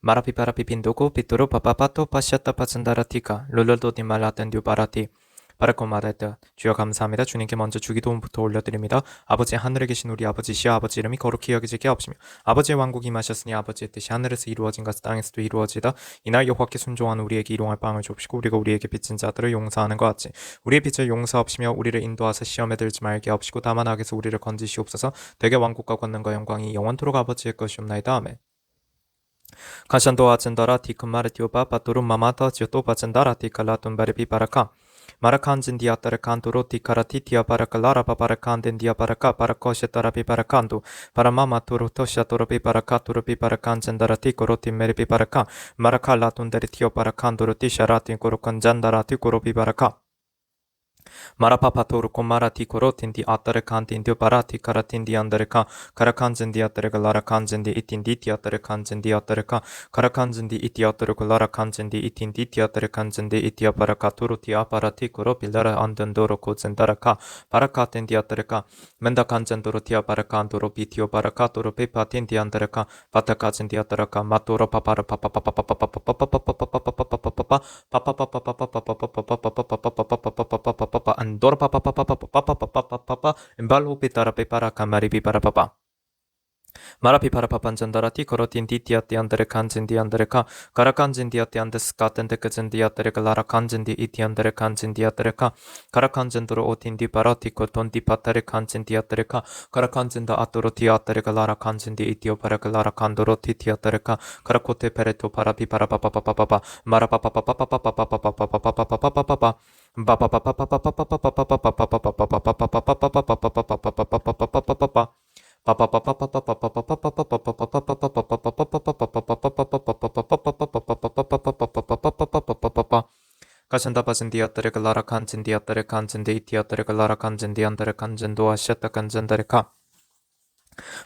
마라피파라피 빈도고 빗도로 파파파토 파시아타 파슨다라티카 룰룰도디 말라텐 듀바라티 바라코마다트. 주여 감사합니다. 주님께 먼저 주기도문부터 올려드립니다. 아버지, 하늘에 계신 우리 아버지시여, 아버지 이름이 거룩히 여기지게 하옵시며 아버지의 왕국이 임하셨으니 아버지의 뜻이 하늘에서 이루어진 것을 땅에서도 이루어지다. 이날 여호와께 순종한 우리에게 일용할 빵을 줍시고 우리가 우리에게 빚진 자들을 용서하는 것 같이 우리의 빚을 용서하옵시며 우리를 인도하사 시험에 들지 말게 하옵시고 다만 악에서 우리를 건지시옵소서. 대개 왕국과 권능과 영광이 영원토록 아버지의 것이옵나이다. 아멘. Kashanto achendara ti kumare tiopa paturu mamata chioto pachendara ti kalatun baripi paraka. Marakan jindia tarakanturo ti karati tia parakalara paparakan dendia paraka parakoshetara pi parakandu. Paramama turu toshatoro pi parakaturu pi parakan jendara ti koroti meripi paraka. Marakalatun dari tio parakanduru ti sharati korokan jandara ti koropi paraka. Marapapatoru komarati korotindi atarekantindi parati karatindi andareka karakanjindi atareka larakanjindi itindi tiatarekanjindi atareka karakanjindi iti atareka larakanjindi itindi tiatarekanjindi iti aparakaturu ti aparati koropilara andandoro kozendaraka parakatindi atareka mendakanjandoro ti aparakandoro pitio parakatoro pepatindi andareka patakajindi atareka matoro papara andor embalo pitara pepara kamari pipara papa Marapi para papanjandarati korotin ditiati andere kanjindi andereka karakanjindi ati andes katende kajindi atereka lara kanjindi iti andere kanjindi atereka karakanjendoro otindi parati kotondi patare kanjindi atereka karakanjenda atoroti atereka lara kanjindi iti opareka lara kandoro titi atereka karakote pereto parapi para papa papa papa marapa papa papa papa papa papa papa papa papa Kasanda pasindi atere kalara kanjindi atere kanjindi iti atere kalara kanjindi andere kanjendo asyata kanjandareka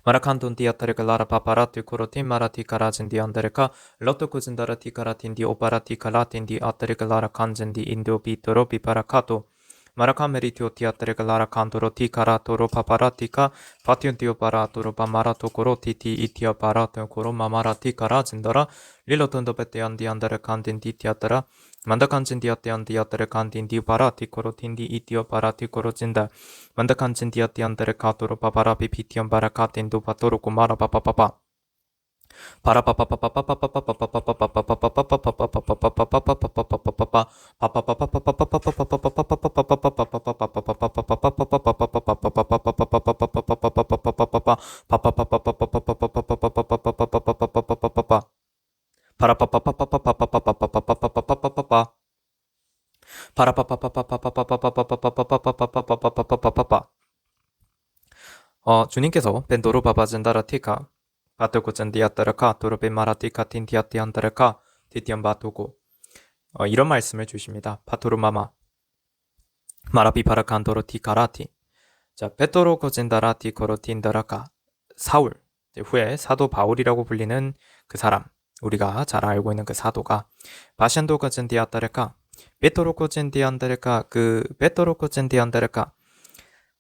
Marakantunti atere kalara paparati kuroti marati karajindi andereka loto kuzindarati karatindi oparati kalatindi atere kalara kanjindi indo pitoro piparakato Marakameritio tiatere kalara kantoro ti karatoro paparatika patiuntio paratoro pamarato koroti ti itia parato koro mamarati karajindara lilotondo pete andi andere kandindi tiatara 만다칸진 디아띠안 디아테레 칸딘 디 바라티 코로틴디 이티오 바라티 코로진다 만다칸진 디아띠안테레 카토로 바바라비 피티엄 바라카틴도 바토로 고마라 바바바바 주님께서 벤도로 바바젠다라티카 바토고젠디아따라카 도로베 마라티카 틴디아티안다라카 디티안바토고 이런 말씀을 주십니다. 바토르마마 마라비 바라칸도로 티카라티 자 베토로 고젠다라티 코로틴다라카 사울 후에 사도 바울이라고 불리는 그 사람 우리가 잘 알고 있는 그 사도가 바샨도 고젠디아따라카 베토로 고젠디안다라카 그 베토로 고젠디안다라카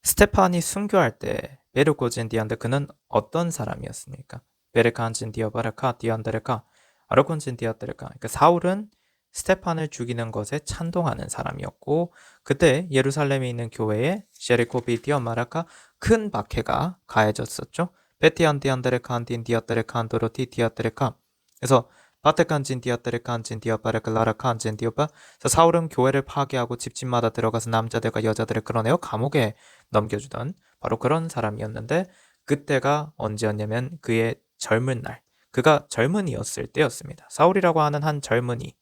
스테판이 순교할 때 베르코젠디안데 그는 어떤 사람이었습니까? 베르칸진디아바라카 디안데레카 아르콘진디아데레카 그러니까 사울은 스테판을 죽이는 것에 찬동하는 사람이었고 그때 예루살렘에 있는 교회에 셰리코비 디아마라카 큰 박해가 가해졌었죠. 베티안디안데레카 안딘디아데레카 안도로티 디아데레카 그래서 바테칸진 디아테레칸진 디아바레카 라라칸진 디오바 사울은 교회를 파괴하고 집집마다 들어가서 남자들과 여자들을 끌어내어 감옥에 넘겨주던 바로 그런 사람이었는데 그때가 언제였냐면 그의 젊은 날 그가 젊은이였을 때였습니다. 사울이라고 하는 한 젊은이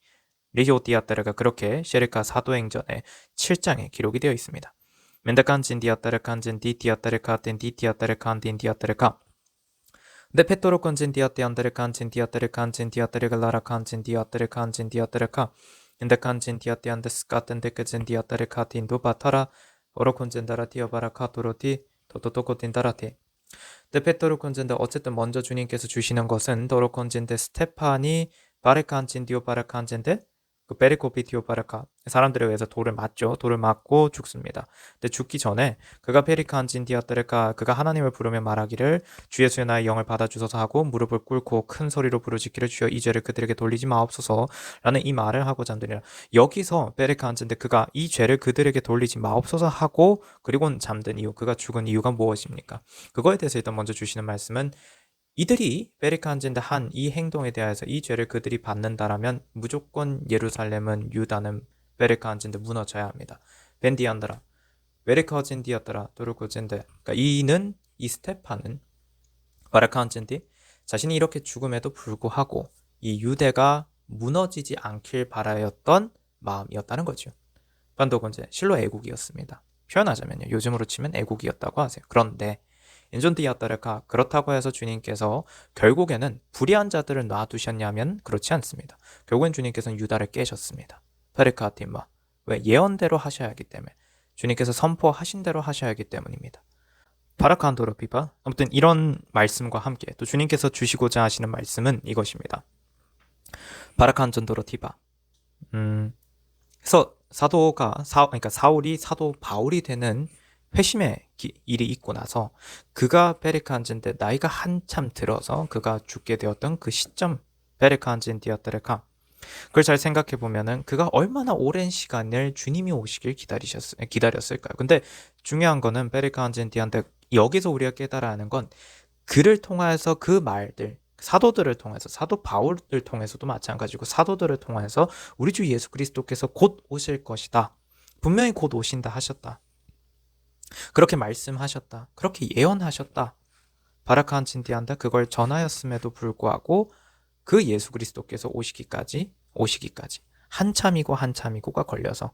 리히오디아테레가 그렇게 셰리카 사도행전의 7장에 기록이 되어 있습니다. 멘다칸진 디아테레칸진 디티아테레카틴 디티아테레칸딘 디아테레카 근데 페토로 컨진 디아테 안데레 칸진 디아테레 칸진 디아테레 갈라라 칸진 디아테레 칸진 디아테레카 인데 칸진 디아테 안데스 카텐데 케진 디아테레 카틴도 바타라 오로 콘젠다라 디아바라 카토로티 도토토코 틴다라티 근데 페토로 콘젠데 어쨌든 먼저 주님께서 주시는 것은 도로 콘젠데 스테판이 바레 칸진 디오 바레 칸젠데 그 베리코피티오 바르카 사람들에 의해서 돌을 맞죠. 돌을 맞고 죽습니다. 근데 죽기 전에 그가 페리칸진 디아테르카 그가 하나님을 부르며 말하기를 주 예수의 나의 영을 받아주소서 하고 무릎을 꿇고 큰 소리로 부르짖기를 주여 이 죄를 그들에게 돌리지 마옵소서 라는 이 말을 하고 잠드니라. 여기서 베리칸진데 그가 이 죄를 그들에게 돌리지 마옵소서 하고 그리고 잠든 이유 그가 죽은 이유가 무엇입니까? 그거에 대해서 일단 먼저 주시는 말씀은 이들이 베리칸진데 한 이 행동에 대해서 이 죄를 그들이 받는다라면 무조건 예루살렘은 유다는 베리칸진데 무너져야 합니다. 벤디안드라 베리카진디였더라 도르코진데 그러니까 이는 이 스테파는 바르칸진디 자신이 이렇게 죽음에도 불구하고 이 유대가 무너지지 않길 바라였던 마음이었다는 거죠. 반도건제 실로 애국이었습니다. 표현하자면요. 요즘으로 치면 애국이었다고 하세요. 그런데 인존디아따르카 그렇다고 해서 주님께서 결국에는 불의한 자들을 놔두셨냐면 그렇지 않습니다. 결국엔 주님께서는 유다를 깨셨습니다. 페르카티마 왜 예언대로 하셔야 하기 때문에 주님께서 선포하신 대로 하셔야 하기 때문입니다. 파라칸도로 피파 아무튼 이런 말씀과 함께 또 주님께서 주시고자 하시는 말씀은 이것입니다. 파라칸전도로 티바 그래서 그러니까 사울이 사도 바울이 되는 회심의 일이 있고 나서 그가 베르칸진데 나이가 한참 들어서 그가 죽게 되었던 그 시점 베르칸진디아테레카 그걸 잘 생각해 보면은 그가 얼마나 오랜 시간을 주님이 오시길 기다렸을까요? 근데 중요한 거는 베르칸진디한테 여기서 우리가 깨달아야 하는 건 그를 통해서 그 말들 사도들을 통해서 사도 바울을 통해서도 마찬가지고 사도들을 통해서 우리 주 예수 그리스도께서 곧 오실 것이다. 분명히 곧 오신다 하셨다. 그렇게 말씀하셨다. 그렇게 예언하셨다. 바라칸 진디한다. 그걸 전하였음에도 불구하고 그 예수 그리스도께서 오시기까지 한참이고가 걸려서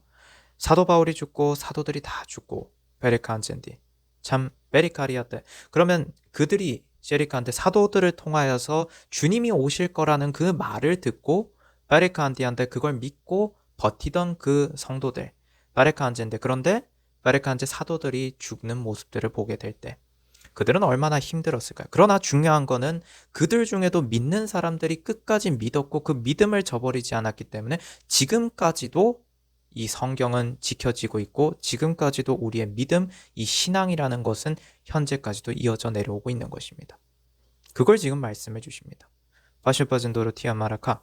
사도 바울이 죽고 사도들이 다 죽고 베리칸 진디 참 베리카리아 때 그러면 그들이 제리카한테 사도들을 통하여서 주님이 오실 거라는 그 말을 듣고 베리칸디한테 그걸 믿고 버티던 그 성도들 베리칸제인데 그런데 베리칸제 사도들이 죽는 모습들을 보게 될 때 그들은 얼마나 힘들었을까요? 그러나 중요한 거는 그들 중에도 믿는 사람들이 끝까지 믿었고 그 믿음을 저버리지 않았기 때문에 지금까지도 이 성경은 지켜지고 있고 지금까지도 우리의 믿음, 이 신앙이라는 것은 현재까지도 이어져 내려오고 있는 것입니다. 그걸 지금 말씀해 주십니다. 바실바진도로 티아 마라카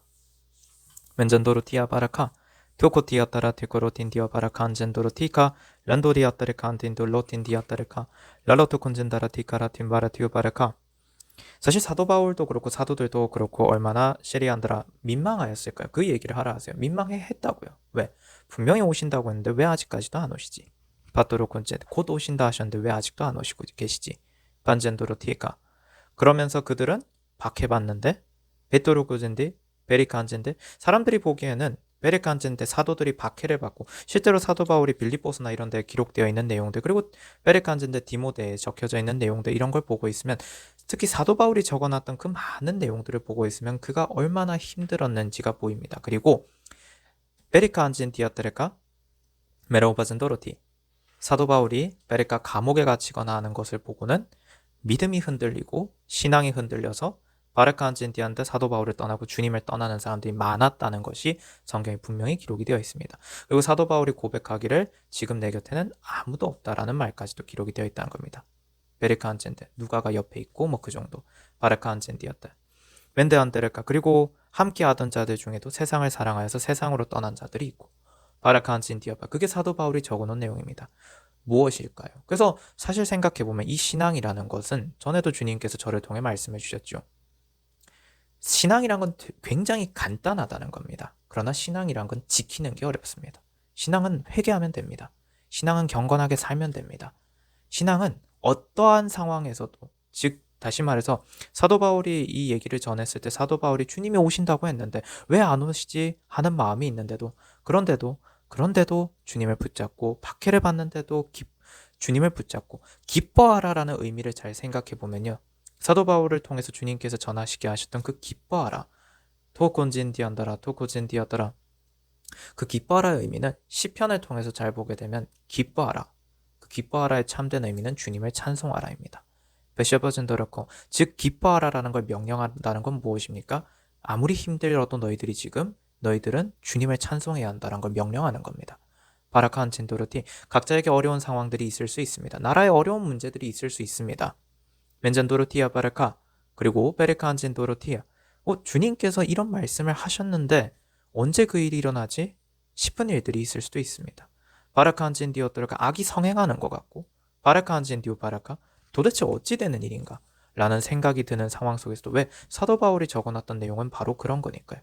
멘전도로 티아 바라카 토코티아따라 테코로틴디아 바라칸젠도로 티카 란도리아따르 칸틴도 로틴디아따르카 랄로토 콘젠다라 티카라틴 바라티오 바라카 사실 사도 바울도 그렇고 사도들도 그렇고 얼마나 시리안드라 민망하였을까요? 그 얘기를 하라 하세요. 민망해 했다고요. 왜? 분명히 오신다고 했는데 왜 아직까지도 안 오시지? 바토로 콘젠 곧 오신다 하셨는데 왜 아직도 안 오시고 계시지? 반젠도로 티카 그러면서 그들은 박해받는데 베토로 콘젠디 베리칸젠데 사람들이 보기에는 베레칸젠데 사도들이 박해를 받고 실제로 사도 바울이 빌립보서나 이런 데 기록되어 있는 내용들 그리고 베레칸젠데 디모데에 적혀져 있는 내용들 이런 걸 보고 있으면 특히 사도 바울이 적어놨던 그 많은 내용들을 보고 있으면 그가 얼마나 힘들었는지가 보입니다. 그리고 베레칸젠 디아테레카 메로바젠 도로티 사도 바울이 베레카 감옥에 갇히거나 하는 것을 보고는 믿음이 흔들리고 신앙이 흔들려서 바르칸진디한테 사도 바울을 떠나고 주님을 떠나는 사람들이 많았다는 것이 성경에 분명히 기록이 되어 있습니다. 그리고 사도 바울이 고백하기를 지금 내 곁에는 아무도 없다라는 말까지도 기록이 되어 있다는 겁니다. 베르칸진데 누가가 옆에 있고 뭐 그 정도 바르칸진디였다. 멘데안데르카 그리고 함께하던 자들 중에도 세상을 사랑하여서 세상으로 떠난 자들이 있고 바르칸진디아바 그게 사도 바울이 적어놓은 내용입니다. 무엇일까요? 그래서 사실 생각해보면 이 신앙이라는 것은 전에도 주님께서 저를 통해 말씀해 주셨죠. 신앙이란 건 굉장히 간단하다는 겁니다. 그러나 신앙이란 건 지키는 게 어렵습니다. 신앙은 회개하면 됩니다. 신앙은 경건하게 살면 됩니다. 신앙은 어떠한 상황에서도 즉 다시 말해서 사도 바울이 이 얘기를 전했을 때 사도 바울이 주님이 오신다고 했는데 왜 안 오시지 하는 마음이 있는데도 그런데도 주님을 붙잡고 박해를 받는데도 주님을 붙잡고 기뻐하라라는 의미를 잘 생각해 보면요. 사도 바울을 통해서 주님께서 전하시게 하셨던 그 기뻐하라 토코진디아더라 그 기뻐하라의 의미는 시편을 통해서 잘 보게 되면 기뻐하라 그 기뻐하라의 참된 의미는 주님을 찬송하라입니다. 베셔버즌더라코 즉 기뻐하라라는 걸 명령한다는 건 무엇입니까? 아무리 힘들어도 너희들이 지금 너희들은 주님을 찬송해야 한다는 걸 명령하는 겁니다. 바라카한 진도르티, 각자에게 어려운 상황들이 있을 수 있습니다. 나라에 어려운 문제들이 있을 수 있습니다. 멘잔도르티아 바라카, 그리고 베레카한 진도르티아. 주님께서 이런 말씀을 하셨는데 언제 그 일이 일어나지? 싶은 일들이 있을 수도 있습니다. 바라카한 진디오트가 악이 성행하는 것 같고, 바라카한 진디오 바라카, 도대체 어찌 되는 일인가? 라는 생각이 드는 상황 속에서도 왜 사도 바울이 적어놨던 내용은 바로 그런 거니까요.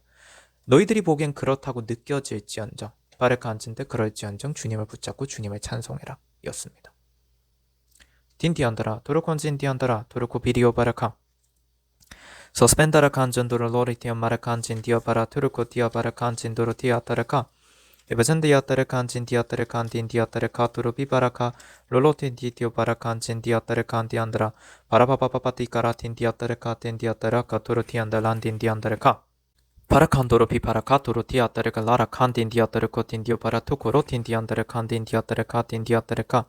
너희들이 보기엔 그렇다고 느껴질지언정, 바라카한 진데 그럴지언정 주님을 붙잡고 주님을 찬송해라 였습니다. 딘디안다라 도르콘 진디안다라 도르코 비디오 바라카 Sospendere cangenduro loritium maracancin diopara turco diopara cancinduro diatarca. Evazen diatare cancin diatare cantin diatare caturo bibaraca. Lolotin diopara cancin diatare cantiandra. Parapapapati caratin diatare catin diatare caturo tiandalandin diandareca. Paracandoro piparacaturo diatare lara cantin diatare cotin diopara tucorotin diandare cantin diatare catin diatareca.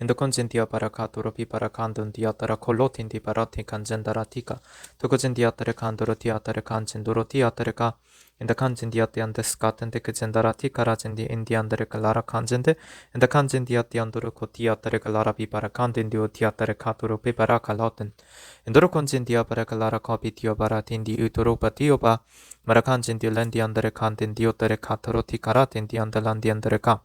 Endocon진 디아바라카도로 비바라칸돈 디아따라 콜로틴 디바라티 간젠다라티카 도코진 디아따레 칸도로 디아따레 칸진도로 디아따레카 엔다칸진 디아띠안데스 카텐데 그젠다라티카라젠디 인디안데레 칼라라 칸젠데 엔다칸진 디아띠안도로 코 디아따레 칼라라 비바라칸딘 디오 디아따레 카도로 비바라칼로텐 엔도로콘진 디아바라 칼라라 코비 디오바라틴 디우토로 바티오바 마라칸진 디랜디안데레 칸딘 디오따레 카토로 티카라틴 디안달란디안데레카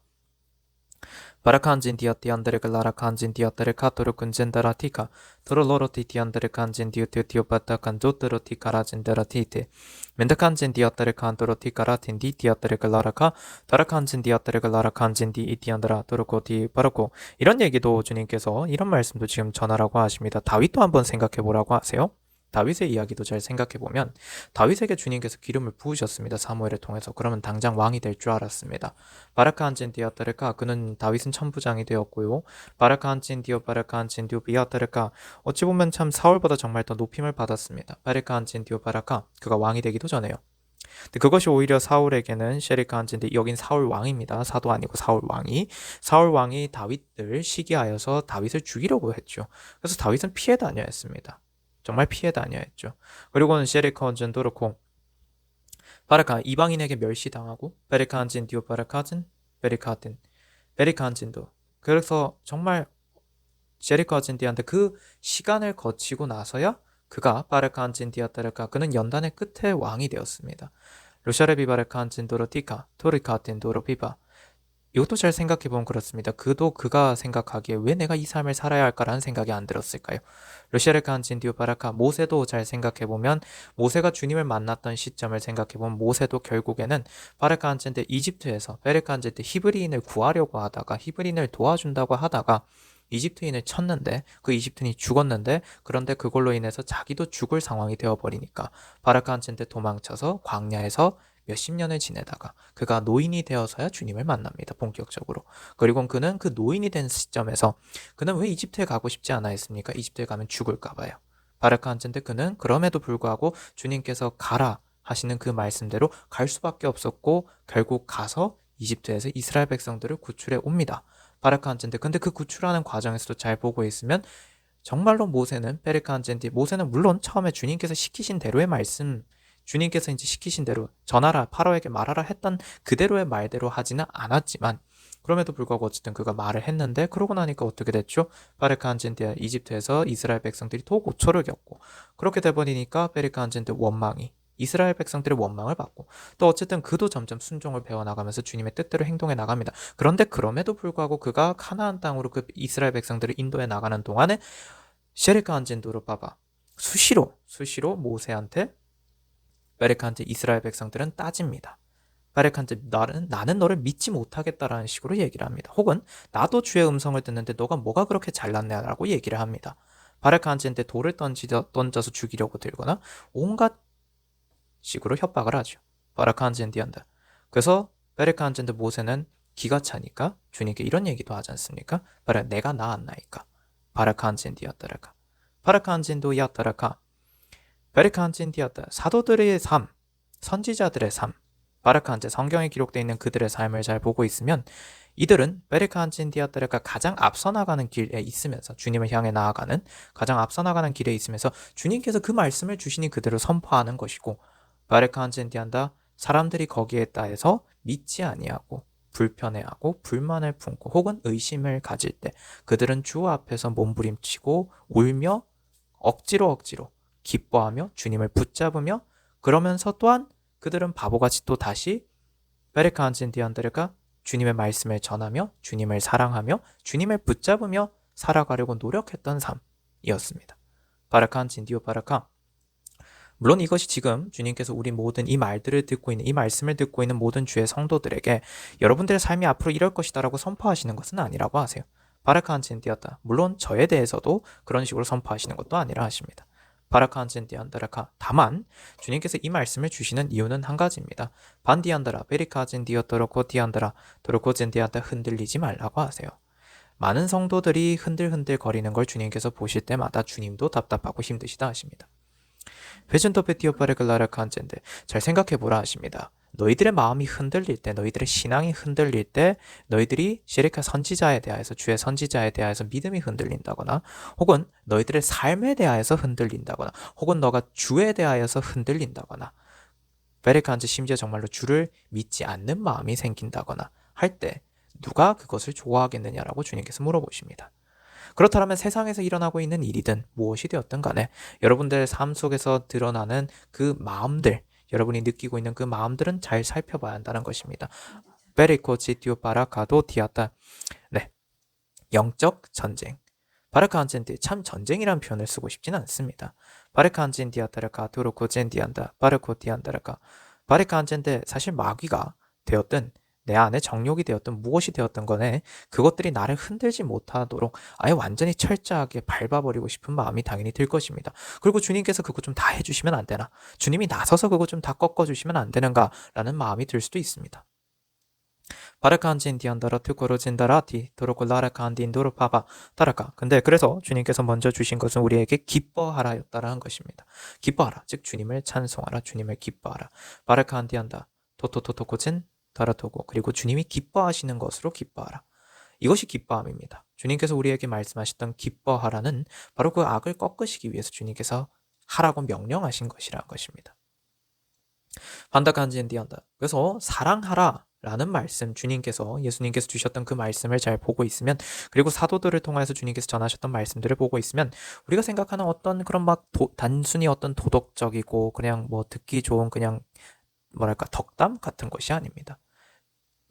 Parakanjin diatiandere galara kanjin diatere katoro kunjendara tika, toroloroti tiandere kanjin diutiopata kanjotero tikarajendera tite. Mendakanjin diatere kantoro tikaratin di diatere galaraka, 다라칸진 디아tere galara kanjin di itiandara torokoti 바라고. 이런 얘기도 주님께서 이런 말씀도 지금 전하라고 하십니다. 다윗도 한번 생각해 보라고 하세요. 다윗의 이야기도 잘 생각해보면 다윗에게 주님께서 기름을 부으셨습니다. 사무엘을 통해서. 그러면 당장 왕이 될 줄 알았습니다. 바라카한진 디아타르카, 그는 다윗은 천부장이 되었고요. 바라카한진 디오 바라카한진 디오 비아타르카, 어찌 보면 참 사울보다 정말 더 높임을 받았습니다. 바라카한진 디오 바라카, 그가 왕이 되기도 전에요. 근데 그것이 오히려 사울에게는 셰리카한진데, 여긴 사울 왕입니다. 사도 아니고 사울 왕이 다윗을 시기하여서 다윗을 죽이려고 했죠. 그래서 다윗은 피해 다녀야 했습니다. 정말 피해 다녀야 했죠. 그리고는 셰리카한진도 그렇고, 바라카 이방인에게 멸시당하고, 베리카한진 디오 바라카진 베리카한진도. 그래서 정말 셰리카한진디한테 그 시간을 거치고 나서야 그가 바라카한진디아타르카, 그는 연단의 끝에 왕이 되었습니다. 루샤레비 바라카한진도로 티카 토리카한진도로 비바. 이것도 잘 생각해보면 그렇습니다. 그가 생각하기에 왜 내가 이 삶을 살아야 할까라는 생각이 안 들었을까요? 루시아르칸진 디오바라카, 모세도 잘 생각해보면, 모세가 주님을 만났던 시점을 생각해보면 모세도 결국에는 바라카한진데 이집트에서 베레카한진데 히브리인을 구하려고 하다가, 히브리인을 도와준다고 하다가 이집트인을 쳤는데, 그 이집트인이 죽었는데, 그런데 그걸로 인해서 자기도 죽을 상황이 되어버리니까 바라카한진데 도망쳐서 광야에서 몇십 년을 지내다가 그가 노인이 되어서야 주님을 만납니다. 본격적으로. 그리고 그는 그 노인이 된 시점에서 그는 왜 이집트에 가고 싶지 않아 했습니까? 이집트에 가면 죽을까 봐요. 바라카한진데 그는 그럼에도 불구하고 주님께서 가라 하시는 그 말씀대로 갈 수밖에 없었고, 결국 가서 이집트에서 이스라엘 백성들을 구출해 옵니다. 바라카한진데, 근데 그 구출하는 과정에서도 잘 보고 있으면 정말로 모세는 물론 처음에 주님께서 시키신 대로의 말씀, 주님께서 이제 시키신 대로 전하라, 파라오에게 말하라 했던 그대로의 말대로 하지는 않았지만, 그럼에도 불구하고 어쨌든 그가 말을 했는데, 그러고 나니까 어떻게 됐죠? 바르카한진데 이집트에서 이스라엘 백성들이 또 고초를 겪고, 그렇게 돼버리니까 베르카한진데 이스라엘 백성들의 원망을 받고, 또 어쨌든 그도 점점 순종을 배워나가면서 주님의 뜻대로 행동해 나갑니다. 그런데 그럼에도 불구하고 그가 카나안 땅으로 그 이스라엘 백성들을 인도해 나가는 동안에 셰르카한진도로 봐봐, 수시로 모세한테 베레칸트 이스라엘 백성들은 따집니다. 베레칸트, 나는 너를 믿지 못하겠다라는 식으로 얘기를 합니다. 혹은 나도 주의 음성을 듣는데 너가 뭐가 그렇게 잘났냐라고 얘기를 합니다. 바레칸트한테 돌을 던져서 죽이려고 들거나 온갖 식으로 협박을 하죠. 바라칸젠디한다. 그래서 베레칸젠드 모세는 기가 차니까 주님께 이런 얘기도 하지 않습니까? 내가 나았나이까. 바라칸젠디였더라가. 바라칸젠도였더라가. 베르칸진디아타, 사도들의 삶, 선지자들의 삶, 바르칸제, 성경에 기록되어 있는 그들의 삶을 잘 보고 있으면 이들은 베르칸진디아타가 가장 앞서 나가는 길에 있으면서, 주님을 향해 나아가는 가장 앞서 나가는 길에 있으면서 주님께서 그 말씀을 주시니 그대로 선포하는 것이고, 베르칸진디안다, 사람들이 거기에 따라서 믿지 아니하고 불편해하고 불만을 품고 혹은 의심을 가질 때 그들은 주 앞에서 몸부림치고 울며 억지로 기뻐하며 주님을 붙잡으며 그러면서 또한 그들은 바보같이 또 다시 베르카안진 디안드르가 주님의 말씀을 전하며 주님을 사랑하며 주님을 붙잡으며 살아가려고 노력했던 삶이었습니다. 바라카안진 디오 바라카. 물론 이것이 지금 주님께서 우리 모든 이 말들을 듣고 있는 이 말씀을 듣고 있는 모든 주의 성도들에게 여러분들의 삶이 앞으로 이럴 것이다라고 선포하시는 것은 아니라고 하세요. 바라카안진 디었다. 물론 저에 대해서도 그런 식으로 선포하시는 것도 아니라 하십니다. 바라카안진 디안다라카. 다만 주님께서 이 말씀을 주시는 이유는 한 가지입니다. 반디안다라 베리카진 디어터로코 디안다라 도로코진 디안다 흔들리지 말라고 하세요. 많은 성도들이 흔들흔들 거리는 걸 주님께서 보실 때마다 주님도 답답하고 힘드시다 하십니다. 회전토페티오파르글라라칸젠데 잘 생각해보라 하십니다. 너희들의 마음이 흔들릴 때, 너희들의 신앙이 흔들릴 때, 너희들이 시리카 선지자에 대하여서, 주의 선지자에 대하여서 믿음이 흔들린다거나, 혹은 너희들의 삶에 대하여서 흔들린다거나, 혹은 너가 주에 대하여서 흔들린다거나, 베레칸즈 심지어 정말로 주를 믿지 않는 마음이 생긴다거나 할 때 누가 그것을 좋아하겠느냐라고 주님께서 물어보십니다. 그렇다면 세상에서 일어나고 있는 일이든 무엇이 되었든 간에 여러분들의 삶 속에서 드러나는 그 마음들, 여러분이 느끼고 있는 그 마음들은 잘 살펴봐야 한다는 것입니다. 베리코치티오 바라카도 디아타. 네, 영적 전쟁. 바르카안젠디 참 전쟁이라는 표현을 쓰고 싶지는 않습니다. 바르카안젠디아타라카 도로코젠디안다 바르코디안다라카. 바르카안젠데 사실 마귀가 되었든 내 안에 정욕이 되었든 무엇이 되었든 간에 그것들이 나를 흔들지 못하도록 아예 완전히 철저하게 밟아버리고 싶은 마음이 당연히 들 것입니다. 그리고 주님께서 그거 좀 다 해주시면 안 되나? 주님이 나서서 그거 좀 다 꺾어주시면 안 되는가? 라는 마음이 들 수도 있습니다. 바르칸진 디안다라 투코로진다라티 도로콜라라칸딘 도로파바 타라카. 근데 그래서 주님께서 먼저 주신 것은 우리에게 기뻐하라였다라는 것입니다. 기뻐하라, 즉 주님을 찬송하라, 주님을 기뻐하라. 바르칸디안다 토토토토코진 다라토고. 그리고 주님이 기뻐하시는 것으로 기뻐하라. 이것이 기뻐함입니다. 주님께서 우리에게 말씀하셨던 기뻐하라는 바로 그 악을 꺾으시기 위해서 주님께서 하라고 명령하신 것이라는 것입니다. 반다칸진디안다. 그래서 사랑하라 라는 말씀, 예수님께서 주셨던 그 말씀을 잘 보고 있으면, 그리고 사도들을 통해서 주님께서 전하셨던 말씀들을 보고 있으면 우리가 생각하는 어떤 그런 단순히 어떤 도덕적이고 그냥 뭐 듣기 좋은 그냥 뭐랄까 덕담 같은 것이 아닙니다.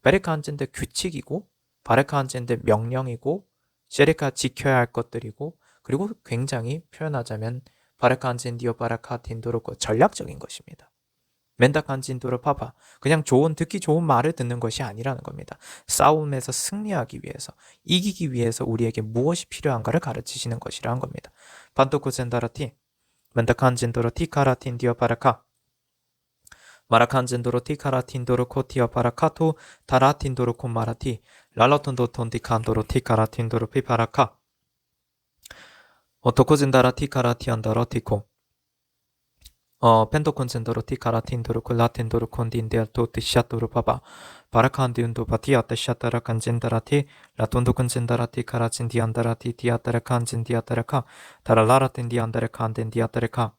베레카안젠데 규칙이고 바레카안젠데 명령이고 셰레카 지켜야 할 것들이고, 그리고 굉장히 표현하자면 바레카안젠디오 바라카틴도로고 전략적인 것입니다. 멘다칸진도로 파파. 그냥 듣기 좋은 말을 듣는 것이 아니라는 겁니다. 싸움에서 승리하기 위해서, 이기기 위해서 우리에게 무엇이 필요한가를 가르치시는 것이라는 겁니다. 반토코센다라티 멘다칸진도로 티카라틴 디어 바라카 마라칸진도로 티카라틴도로 코티어 바라카토 다라틴도로 콤마라티 랄라톤도 톤디칸도로 티카라틴도로 피바라카 오토코진다라 티카라티안다로 티코 펜토콘센도로 티카라틴도로 콜라틴도로 콘딘데알토 티샤토로 바바 바라칸디운도 바티아타 샤타라 칸젠다라티 라톤도 콘젠다라티 카라친 디안다라티 디아타라 칸젠 디아타라카 다랄라라틴 디안다라 칸덴 디아타라카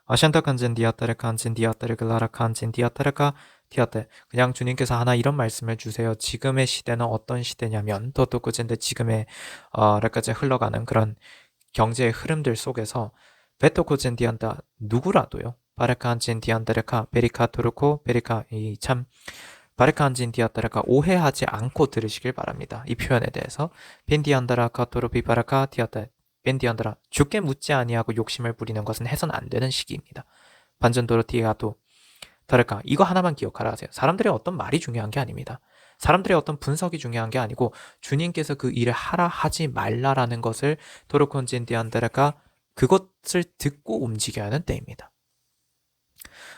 아샨타 칸젠 디아타라 칸젠 디아타라 라라 칸젠 디아타라카 티아테. 그냥 주님께서 하나 이런 말씀을 주세요. 지금의 시대는 어떤 시대냐면 토토코젠데 지금의 라까지 흘러가는 그런 경제의 흐름들 속에서 베토코젠디안다 누구라도요. 바르칸젠디안다레카 베리카 토르코 베리카 바르칸젠디안다레카 오해하지 않고 들으시길 바랍니다. 이 표현에 대해서 벤디안다라카 토르비 바라카 티아타 벤디안다라 죽게 묻지 아니하고 욕심을 부리는 것은 해서는 안 되는 시기입니다. 반전도로 티아도 다르카. 이거 하나만 기억하라 하세요. 사람들의 어떤 말이 중요한 게 아닙니다. 사람들의 어떤 분석이 중요한 게 아니고 주님께서 그 일을 하라 하지 말라라는 것을 토르콘젠디안다레카 그것을 듣고 움직여야 하는 때입니다.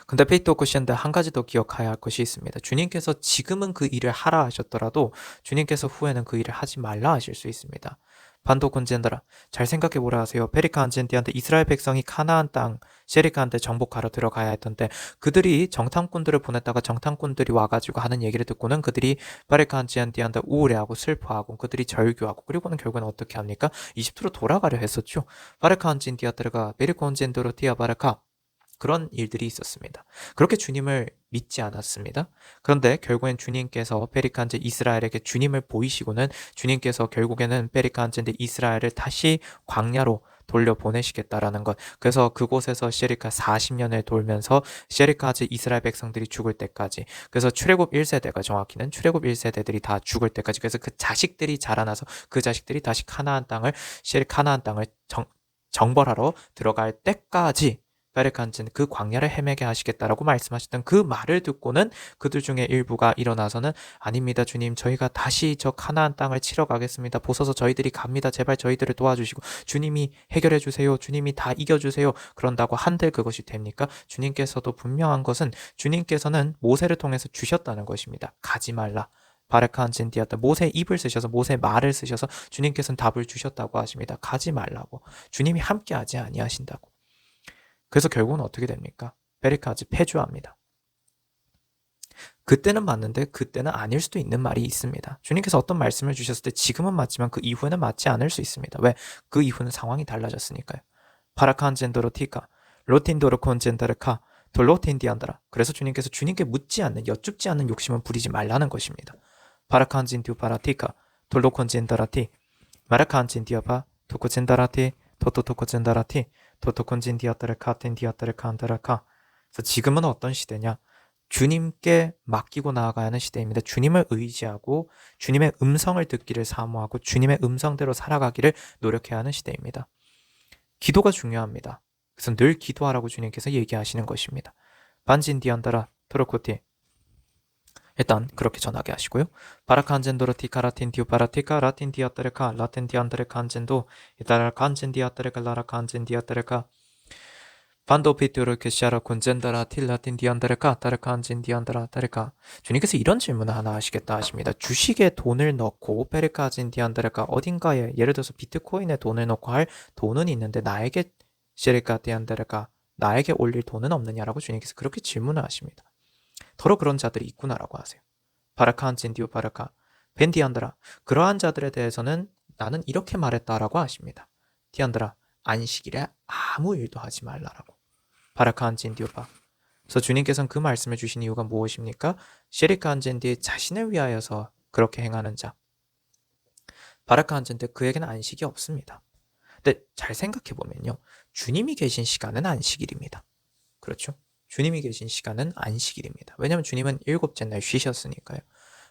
근데 페이토코시안데 한 가지 더 기억해야 할 것이 있습니다. 주님께서 지금은 그 일을 하라 하셨더라도 주님께서 후에는 그 일을 하지 말라 하실 수 있습니다. 반도콘젠다라 잘 생각해 보라 하세요. 페리카 안젠디한테 이스라엘 백성이 카나안 땅 셰리카한테 정복하러 들어가야 했던 때 그들이 정탐꾼들을 보냈다가 정탐꾼들이 와가지고 하는 얘기를 듣고는 그들이 페리카 안젠디한테 우울해하고 슬퍼하고 그들이 절규하고 그리고는 결국은 어떻게 합니까? 이집트로 돌아가려 했었죠. 페리카 안젠디아트가 베리코 안젠도로 티아바라카 그런 일들이 있었습니다. 그렇게 주님을 믿지 않았습니다. 그런데 결국엔 주님께서 페리칸즈 이스라엘에게 주님을 보이시고는 주님께서 결국에는 페리칸즈인데 이스라엘을 다시 광야로 돌려보내시겠다라는 것. 그래서 그곳에서 셰리카 40년을 돌면서 셰리카즈 이스라엘 백성들이 죽을 때까지, 그래서 출애굽 1세대가 정확히는 출애굽 1세대들이 다 죽을 때까지, 그래서 그 자식들이 자라나서 그 자식들이 다시 카나안 땅을 정벌하러 들어갈 때까지 베르칸즈는 그 광야를 헤매게 하시겠다라고 말씀하셨던 그 말을 듣고는 그들 중에 일부가 일어나서는 아닙니다 주님, 저희가 다시 저 카나안 땅을 치러 가겠습니다. 보소서 저희들이 갑니다. 제발 저희들을 도와주시고 주님이 해결해 주세요. 주님이 다 이겨주세요. 그런다고 한들 그것이 됩니까? 주님께서도 분명한 것은 주님께서는 모세를 통해서 주셨다는 것입니다. 가지 말라. 바르칸진디아다, 모세의 입을 쓰셔서 모세의 말을 쓰셔서 주님께서는 답을 주셨다고 하십니다. 가지 말라고. 주님이 함께하지 아니하신다고. 그래서 결국은 어떻게 됩니까? 베리카즈 패주합니다. 그때는 맞는데 그때는 아닐 수도 있는 말이 있습니다. 주님께서 어떤 말씀을 주셨을 때 지금은 맞지만 그 이후에는 맞지 않을 수 있습니다. 왜? 그 이후는 상황이 달라졌으니까요. 파라칸젠도로 티카, 로틴도로 콘젠다르카, 돌로틴디안다라. 그래서 주님께서 주님께 묻지 않는, 여쭙지 않는 욕심은 부리지 말라는 것입니다. 파라칸진디오 파라티카, 돌로콘젠다라티, 마라칸진디아바, 도코젠다라티, 토토토코젠다라티, 토토콘진디아따르카텐디아따르카안다라카. 그래서 지금은 어떤 시대냐? 주님께 맡기고 나아가야 하는 시대입니다. 주님을 의지하고 주님의 음성을 듣기를 사모하고 주님의 음성대로 살아가기를 노력해야 하는 시대입니다. 기도가 중요합니다. 그래서 늘 기도하라고 주님께서 얘기하시는 것입니다. 반진디안다라 토로코티. 일단 그렇게 전하게 하시고요. 바라칸젠도로 티카라틴디오 바라티카 라틴디아따르카 라틴디안다르카 안젠도 이따라 칸젠디아따르카 라라칸젠디아따르카 반도피토르 케시아라 콘젠다라 틸라틴디안다르카 따르칸젠디안다라 따르카. 주님께서 이런 질문을 하나 하시겠다 하십니다. 주식에 돈을 넣고 페르카진디안다르카, 어딘가에 예를 들어서 비트코인에 돈을 넣고 할 돈은 있는데 나에게 셰리카디안다르카, 나에게 올릴 돈은 없느냐라고 주님께서 그렇게 질문을 하십니다. 더러 그런 자들이 있구나라고 하세요. 바라칸진디오 바라카 벤디안드라, 그러한 자들에 대해서는 나는 이렇게 말했다라고 하십니다. 디안드라, 안식일에 아무 일도 하지 말라라고. 바라칸진디오바. 그래서 주님께서는 그 말씀을 주신 이유가 무엇입니까? 셰리칸젠디 자신을 위하여서 그렇게 행하는 자. 바라칸젠디 그에게는 안식이 없습니다. 근데 잘 생각해 보면요, 주님이 계신 시간은 안식일입니다. 그렇죠? 주님이 계신 시간은 안식일입니다. 왜냐하면 주님은 7째 날 쉬셨으니까요.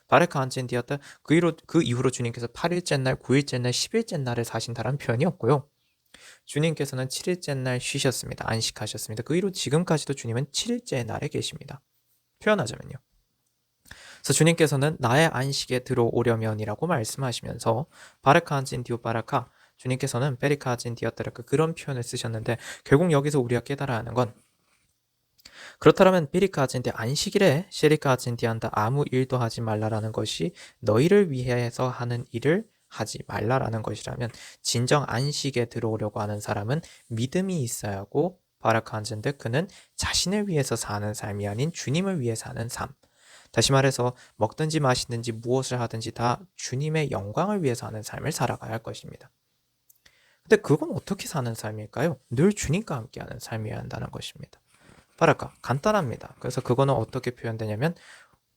바르카안젠디아따, 그 이후로 주님께서 8일째 날, 9일째 날, 10일째 날을 사신다라는 표현이 없고요. 주님께서는 7일째 날 쉬셨습니다. 안식하셨습니다. 그 이후 지금까지도 주님은 7일째 날에 계십니다. 표현하자면요. 그래서 주님께서는 나의 안식에 들어오려면이라고 말씀하시면서 바르카안젠디오 바라카, 주님께서는 베리카안젠디아따라카 그런 표현을 쓰셨는데, 결국 여기서 우리가 깨달아야 하는 건, 그렇다면 비리카진디 안식일에 셰리카진디한다 아무 일도 하지 말라라는 것이 너희를 위해서 하는 일을 하지 말라라는 것이라면, 진정 안식에 들어오려고 하는 사람은 믿음이 있어야 하고, 바라칸젠데 그는 자신을 위해서 사는 삶이 아닌 주님을 위해 사는 삶. 다시 말해서 먹든지 마시든지 무엇을 하든지 다 주님의 영광을 위해서 하는 삶을 살아가야 할 것입니다. 근데 그건 어떻게 사는 삶일까요? 늘 주님과 함께하는 삶이어야 한다는 것입니다. 바랄까 간단합니다. 그래서 그거는 어떻게 표현되냐면,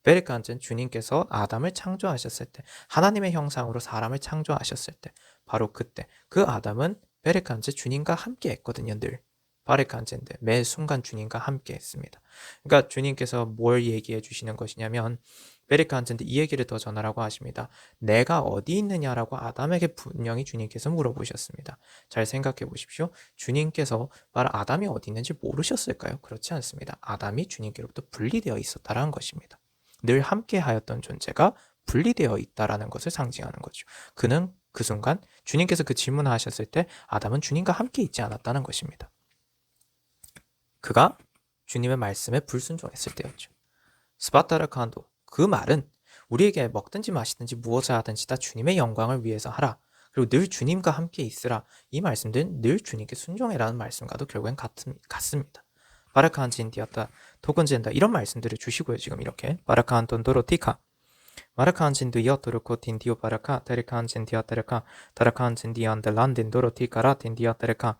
베르칸젠 주님께서 아담을 창조하셨을 때, 하나님의 형상으로 사람을 창조하셨을 때, 바로 그때 그 아담은 베르칸젠 주님과 함께 했거든요. 늘 바르칸젠데 매 순간 주님과 함께 했습니다. 그러니까 주님께서 뭘 얘기해 주시는 것이냐면, 베르칸젠데 이 얘기를 더 전하라고 하십니다. 내가 어디 있느냐라고 아담에게 분명히 주님께서 물어보셨습니다. 잘 생각해 보십시오. 주님께서 바로 아담이 어디 있는지 모르셨을까요? 그렇지 않습니다. 아담이 주님께로부터 분리되어 있었다라는 것입니다. 늘 함께 하였던 존재가 분리되어 있다라는 것을 상징하는 거죠. 그는 그 순간 주님께서 그 질문을 하셨을 때 아담은 주님과 함께 있지 않았다는 것입니다. 그가 주님의 말씀에 불순종했을 때였죠. 스파타르칸도, 그 말은 우리에게 먹든지 마시든지 무엇을 하든지 다 주님의 영광을 위해서 하라. 그리고 늘 주님과 함께 있으라. 이 말씀들은 늘 주님께 순종해라는 말씀과도 결국엔 같습니다. 바라카한진디었다, 도건진다, 이런 말씀들을 주시고요. 지금 이렇게 바라카한돈도로티카, 마라카한진디어토르코틴디오 바라카, 테리카한진디아테르카, 다라카한진디안델란딘도로티카라 틴디아테르카.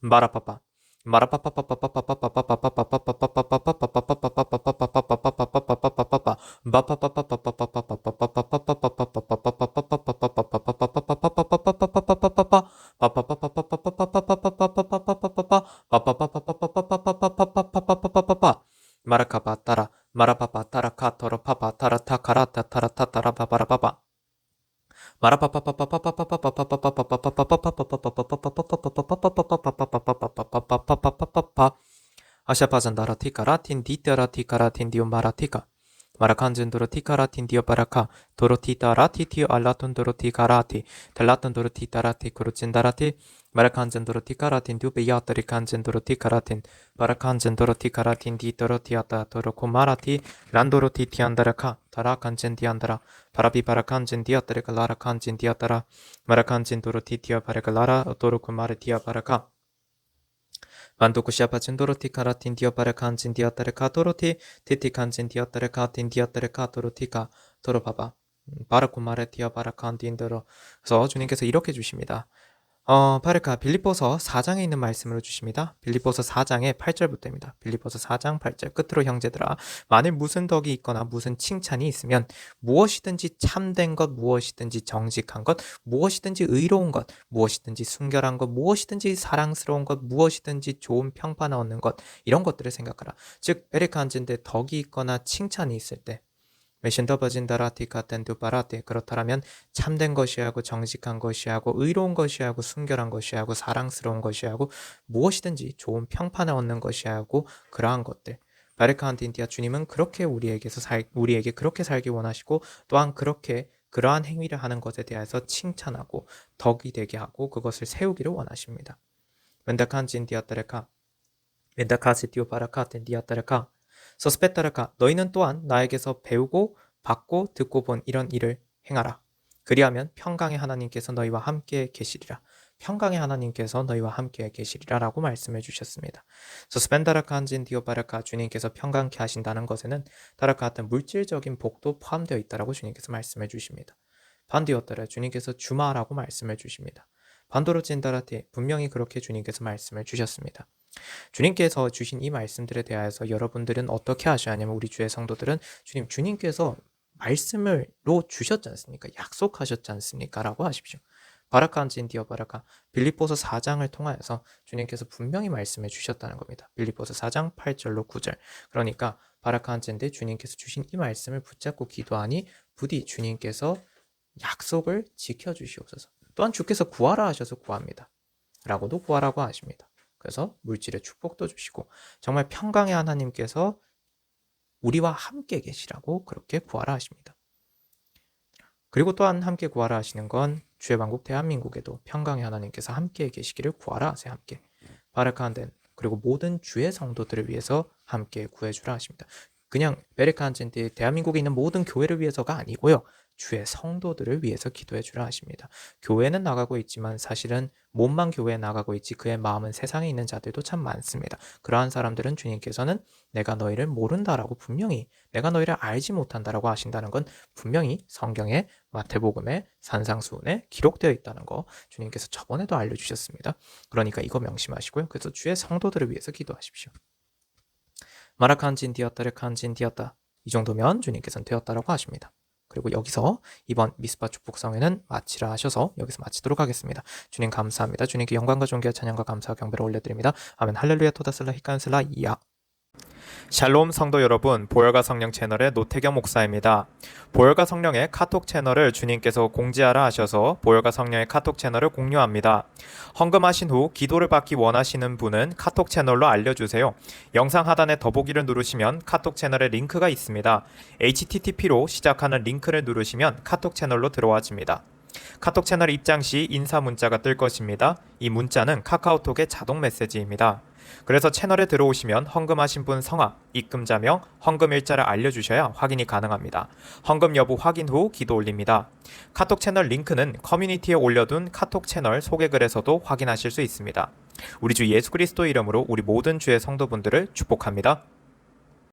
마라파파 마라카바 따라 마라파파 따라 카토로 파파 따라 타카라타 타라 타타라 바바라바바 아샤파잔다라 티카라 틴디테라 티카라 틴디오 마라티카 마라칸젠도로 티카라 틴디오 바라카 도로티타라 티티오 알라톤도로 티카라티 텔라톤도로 티타라티 쿠르친다라티 마라칸젠도로 티카라 틴디오 베야타리 칸젠도로 티카라틴 바라칸젠도로 티카라 틴디토로 티아타 도로 코마라티 란도로 티티안다라카 타라 칸젠디안다라 바라비 바라칸젠디아타레가 라라 칸젠디아타라 마라칸젠도로 티티아 바레갈라라 도로 코마르티아 바라카 만도쿠 샤파친 도로티 카라틴 디어바레 칸진 디아타레카 도로티 티티 칸진 디아타레카 틴 디아타레카 도로티카 도로바바 바라쿠마레 디아바라 칸딘더로. 그래서 주님께서 이렇게 주십니다. 바르카 빌립보서 4장에 있는 말씀으로 주십니다. 빌립보서 4장의 8절부터입니다. 빌립보서 4장 8절 끝으로 형제들아 만일 무슨 덕이 있거나 무슨 칭찬이 있으면 무엇이든지 참된 것 무엇이든지 정직한 것 무엇이든지 의로운 것 무엇이든지 순결한 것 무엇이든지 사랑스러운 것 무엇이든지 좋은 평판 얻는 것 이런 것들을 생각하라. 즉 베레카 앉은데 덕이 있거나 칭찬이 있을 때 메신더버진다라티 카텐두바라티 그렇다면 참된 것이하고 정직한 것이하고 의로운 것이하고 순결한 것이하고 사랑스러운 것이하고 무엇이든지 좋은 평판을 얻는 것이하고 그러한 것들 바르카한틴티아 주님은 그렇게 우리에게 그렇게 살기 원하시고 또한 그렇게 그러한 행위를 하는 것에 대해서 칭찬하고 덕이 되게 하고 그것을 세우기를 원하십니다. 멘다칸진디아타레카 멘다카시티오바라카텐디아타레카 서스페타르카 너희는 또한 나에게서 배우고 받고 듣고 본 이런 일을 행하라. 그리하면 평강의 하나님께서 너희와 함께 계시리라. 평강의 하나님께서 너희와 함께 계시리라 라고 말씀해 주셨습니다. 서스펜다라카 한진 디오바라카 주님께서 평강케 하신다는 것에는 다라카 같은 물질적인 복도 포함되어 있다라고 주님께서 말씀해 주십니다. 반디오따라 주님께서 주마라고 말씀해 주십니다. 반도로 찐다라테 분명히 그렇게 주님께서 말씀을 주셨습니다. 주님께서 주신 이 말씀들에 대하여서 여러분들은 어떻게 하셔야 하냐면 우리 주의 성도들은 주님께서 말씀을로 주셨지 않습니까? 약속하셨지 않습니까? 라고 하십시오. 바라칸진 디어 바라카 빌립보서 4장을 통하여서 주님께서 분명히 말씀해 주셨다는 겁니다. 빌립보서 4장 8절로 9절 그러니까 바라칸진데 주님께서 주신 이 말씀을 붙잡고 기도하니 부디 주님께서 약속을 지켜주시옵소서. 또한 주께서 구하라 하셔서 구합니다. 라고도 구하라고 하십니다. 그래서 물질의 축복도 주시고 정말 평강의 하나님께서 우리와 함께 계시라고 그렇게 구하라 하십니다. 그리고 또한 함께 구하라 하시는 건 주의 왕국 대한민국에도 평강의 하나님께서 함께 계시기를 구하라 하세요. 함께 바르카한덴 그리고 모든 주의 성도들을 위해서 함께 구해주라 하십니다. 그냥 베레카한젠데 대한민국에 있는 모든 교회를 위해서가 아니고요. 주의 성도들을 위해서 기도해 주라 하십니다. 교회는 나가고 있지만 사실은 몸만 교회에 나가고 있지 그의 마음은 세상에 있는 자들도 참 많습니다. 그러한 사람들은 주님께서는 내가 너희를 모른다라고 분명히 내가 너희를 알지 못한다라고 하신다는 건 분명히 성경의 마태복음의 산상수훈에 기록되어 있다는 거 주님께서 저번에도 알려주셨습니다. 그러니까 이거 명심하시고요. 그래서 주의 성도들을 위해서 기도하십시오. 마라칸진 디었다를 칸진 디었다 이 정도면 주님께서는 되었다라고 하십니다. 그리고 여기서 이번 미스바 축복성회는 마치라 하셔서 여기서 마치도록 하겠습니다. 주님 감사합니다. 주님께 영광과 존귀와 찬양과 감사와 경배를 올려드립니다. 아멘 할렐루야 토다슬라 히칸슬라 이야. 샬롬 성도 여러분, 보혈과 성령 채널의 노태경 목사입니다. 보혈과 성령의 카톡 채널을 주님께서 공지하라 하셔서 보혈과 성령의 카톡 채널을 공유합니다. 헌금하신 후 기도를 받기 원하시는 분은 카톡 채널로 알려주세요. 영상 하단에 더보기를 누르시면 카톡 채널의 링크가 있습니다. http로 시작하는 링크를 누르시면 카톡 채널로 들어와집니다. 카톡 채널 입장 시 인사 문자가 뜰 것입니다. 이 문자는 카카오톡의 자동 메시지입니다. 그래서 채널에 들어오시면 헌금하신 분 성함, 입금자명, 헌금 일자를 알려주셔야 확인이 가능합니다. 헌금 여부 확인 후 기도 올립니다. 카톡 채널 링크는 커뮤니티에 올려둔 카톡 채널 소개글에서도 확인하실 수 있습니다. 우리 주 예수 그리스도 이름으로 우리 모든 주의 성도분들을 축복합니다.